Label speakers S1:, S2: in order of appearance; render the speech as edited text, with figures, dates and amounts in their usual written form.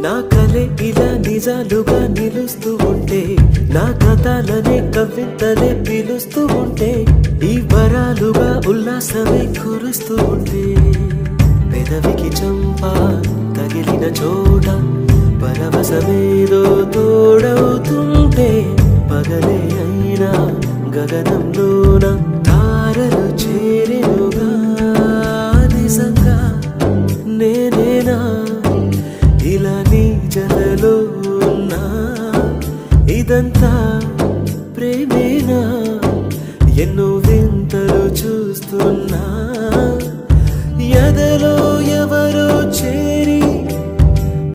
S1: నా కలే ఇలా నిజాలుగా నిలుస్తూ ఉంటే నా కథలనే కవితలే పిలుస్తూ ఉంటే ఈ వరాలుగా ఉల్లాసమే కురుస్తూ ఉంటే పెదవికి చంపా తగిలిన చోట పరవశమేదో తోడవుతుంటే పగలే అయినా గగనంలోన తారలు చేరెనుగా నిజంగా నేనేనా ఇలా నీ జలలో ఉన్నా ఇదంతా ప్రేమేనా ఎన్నో వింతలు చూస్తున్నా ఎదలో ఎవరో